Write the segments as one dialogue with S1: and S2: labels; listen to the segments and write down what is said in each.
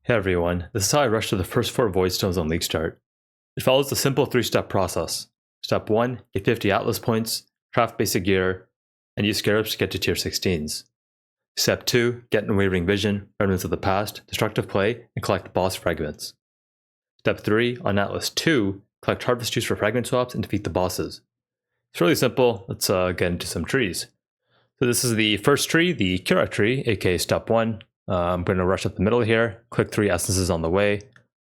S1: Hey everyone, this is how I rushed to the first 4 Void Stones on Leaguestart. It follows the simple 3-step process. Step 1, get 50 Atlas points, craft basic gear, and use Scarabs to get to tier 16s. Step 2, get Unwavering Vision, Remnants of the Past, Destructive Play, and collect boss Fragments. Step 3, on Atlas 2, collect Harvest Juice for Fragment swaps and defeat the bosses. It's really simple, let's get into some trees. So this is the first tree, the Kira tree, aka Step 1. I'm going to rush up the middle here, click 3 essences on the way,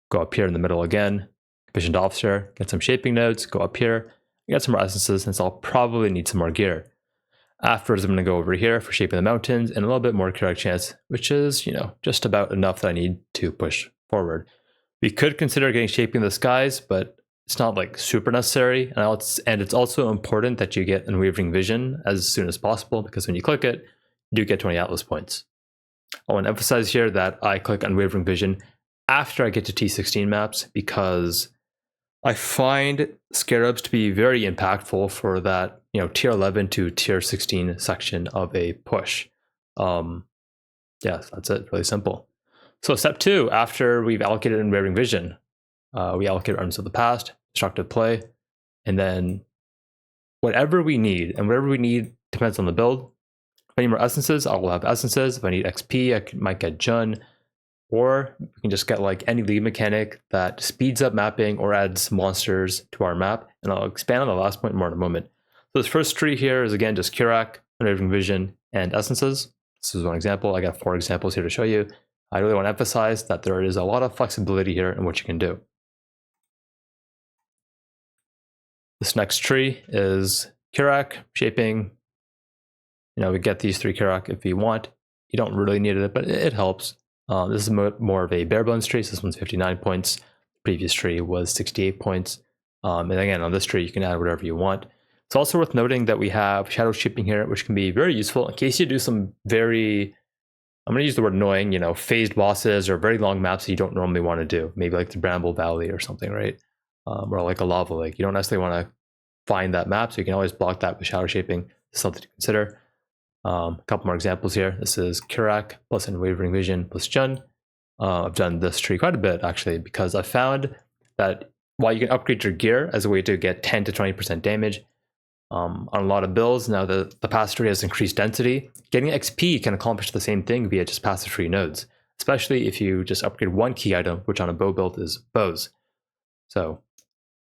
S1: go up here in the middle again, Commissioned Officer, get some shaping nodes, go up here, get some more essences since I'll probably need some more gear. Afterwards, I'm going to go over here for Shaping the Mountains and a little bit more correct chance, which is, just about enough that I need to push forward. We could consider getting Shaping the Skies, but it's not like super necessary. And it's also important that you get Unwavering Vision as soon as possible, because when you click it, you do get 20 Atlas points. I want to emphasize here that I click Unwavering Vision after I get to T16 maps, because I find Scarabs to be very impactful for that, tier 11 to tier 16 section of a push. Yeah, that's it, really simple. So step 2, after we've allocated Unwavering Vision, we allocate Remnants of the Past, Destructive Play, and then whatever we need, and whatever we need depends on the build. If I need more essences, I will have essences. If I need XP, I might get Jun, or we can just get like any league mechanic that speeds up mapping or adds monsters to our map, and I'll expand on the last point more in a moment. So this first tree here is again just Kirak, Unwavering Vision, and essences. This is one example. I got 4 examples here to show you. I really want to emphasize that there is a lot of flexibility here in what you can do. This next tree is Kirak, Shaping. We get these 3 Kirak if you want. You don't really need it, but it helps. This is more of a bare bones tree. So this one's 59 points. The previous tree was 68 points. And again, on this tree, you can add whatever you want. It's also worth noting that we have shadow shipping here, which can be very useful in case you do some very, I'm going to use the word annoying, phased bosses or very long maps that you don't normally want to do. Maybe like the Bramble Valley or something, right? Or like a lava lake. You don't necessarily want to find that map, so you can always block that with shadow shaping. It's something to consider. A couple more examples here. This is Kirak plus Unwavering Vision plus Jun. I've done this tree quite a bit actually, because I found that while you can upgrade your gear as a way to get 10 to 20% damage on a lot of builds, now the passive tree has increased density. Getting XP can accomplish the same thing via just passive tree nodes, especially if you just upgrade one key item, which on a bow build is bows. So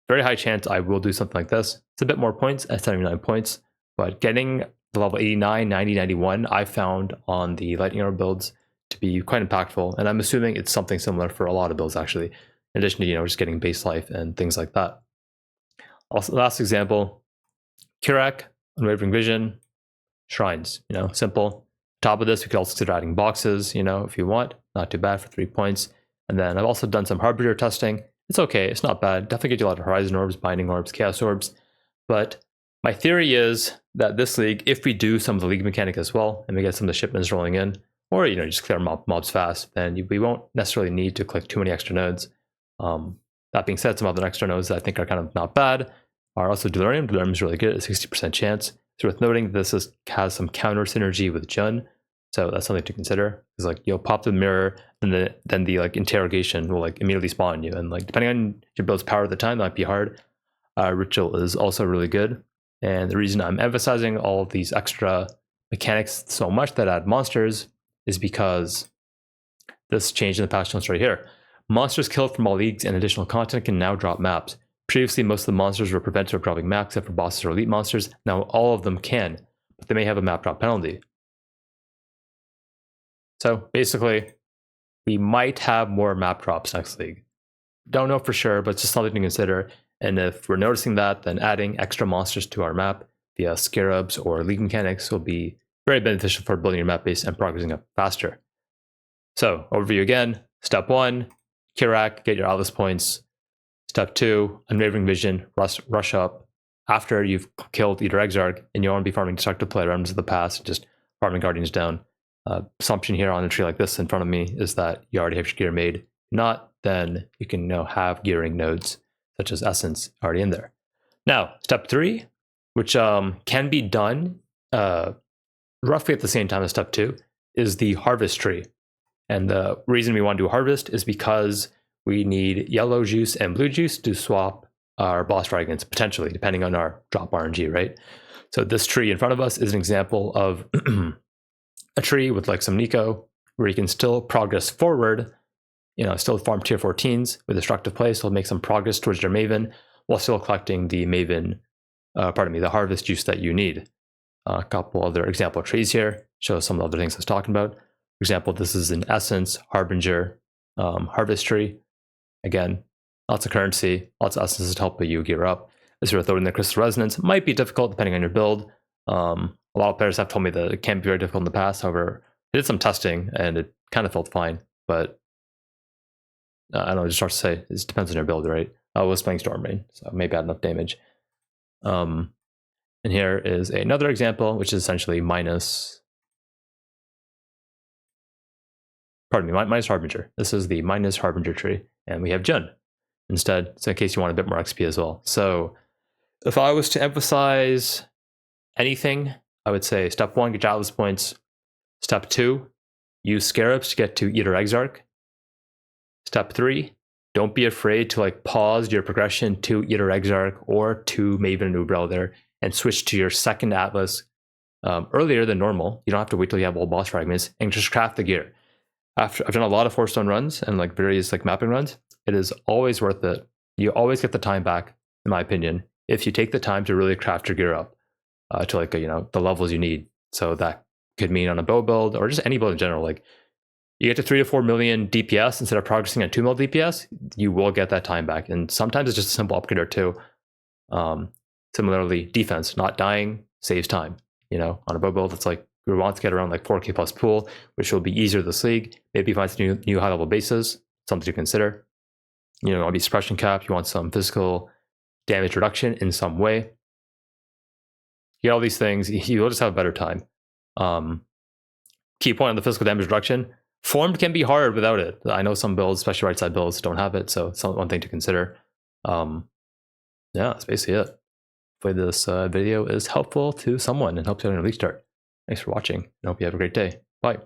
S1: very high chance I will do something like this. It's a bit more points at 79 points, but getting the level 89, 90, 91, I found on the Lightning Arrow builds to be quite impactful. And I'm assuming it's something similar for a lot of builds, actually, in addition to, just getting base life and things like that. Also, last example, Kirak, Unwavering Vision, Shrines, simple. Top of this, we could also consider adding boxes, if you want. Not too bad for 3 points. And then I've also done some Harbinger testing. It's okay, it's not bad. Definitely get you a lot of Horizon Orbs, Binding Orbs, Chaos Orbs. But my theory is that this league, if we do some of the league mechanic as well, and we get some of the shipments rolling in, or just clear mobs fast, then we won't necessarily need to click too many extra nodes. That being said, some other extra nodes that I think are kind of not bad are also Delirium. Delirium is really good at 60% chance. It's worth noting that this has some counter synergy with Jun, so that's something to consider. Because you'll pop the mirror, and then the interrogation will immediately spawn you, and depending on your build's power at the time, that might be hard. Ritual is also really good. And the reason I'm emphasizing all of these extra mechanics so much that add monsters is because this change in the patch notes right here. Monsters killed from all leagues and additional content can now drop maps. Previously, most of the monsters were prevented from dropping maps except for bosses or elite monsters. Now all of them can, but they may have a map drop penalty. So basically, we might have more map drops next league. Don't know for sure, but it's just something to consider. And if we're noticing that, then adding extra monsters to our map via Scarabs or league mechanics will be very beneficial for building your map base and progressing up faster. So overview again. Step 1, Kirak, get your Atlas points. Step 2, Unwavering Vision, rush up after you've killed either Exarch and you want to be farming Destructive Play, Remnants of the Past, just farming Guardians down. Assumption here on a tree like this in front of me is that you already have your gear made. If not, then you can have gearing nodes such as Essence already in there. Now, step 3, which can be done roughly at the same time as step 2, is the harvest tree. And the reason we want to do harvest is because we need yellow juice and blue juice to swap our boss fragments, potentially, depending on our drop RNG, right? So this tree in front of us is an example of a tree with like some Nico, where you can still progress forward, still farm tier 14s with destructive play, still make some progress towards your Maven, while still collecting the Maven, the harvest juice that you need. A couple other example trees here show some of the other things I was talking about. For example, this is an Essence Harbinger harvest tree. Again, lots of currency, lots of essences to help you gear up. As you're throwing the Crystal Resonance, might be difficult depending on your build. A lot of players have told me that it can be very difficult in the past. However, I did some testing and it kind of felt fine. But I don't know, it's hard to say. It depends on your build, right? I was playing Stormrain, so maybe I had enough damage. And here is another example, which is essentially minus Harbinger. This is the minus Harbinger tree, and we have Jun instead, so in case you want a bit more XP as well. So if I was to emphasize anything, I would say step 1, get Atlas points. Step 2, use Scarabs to get to either Exarch. Step 3, don't be afraid to pause your progression to either Exarch or to Maven and Ubrel there, and switch to your second Atlas earlier than normal. You don't have to wait till you have all boss fragments, and just craft the gear. I've done a lot of 4-stone runs and various mapping runs. It is always worth it. You always get the time back, in my opinion, if you take the time to really craft your gear up to the levels you need. So that could mean on a bow build or just any build in general. You get to 3 to 4 million DPS instead of progressing at 2 mil DPS, you will get that time back. And sometimes it's just a simple upgrade or two. Similarly, defense, not dying saves time. On a bow build, it's we want to get around 4k plus pool, which will be easier this league. Maybe find some new high level bases, something to consider. You want to be suppression cap, you want some physical damage reduction in some way. You get all these things, you will just have a better time. Key point on the physical damage reduction, formed can be hard without it. I know some builds, especially right side builds, don't have it, so it's one thing to consider. Yeah, that's basically it. Hopefully this video is helpful to someone and helps you on your Leaguestart. Thanks for watching, and hope you have a great day. Bye.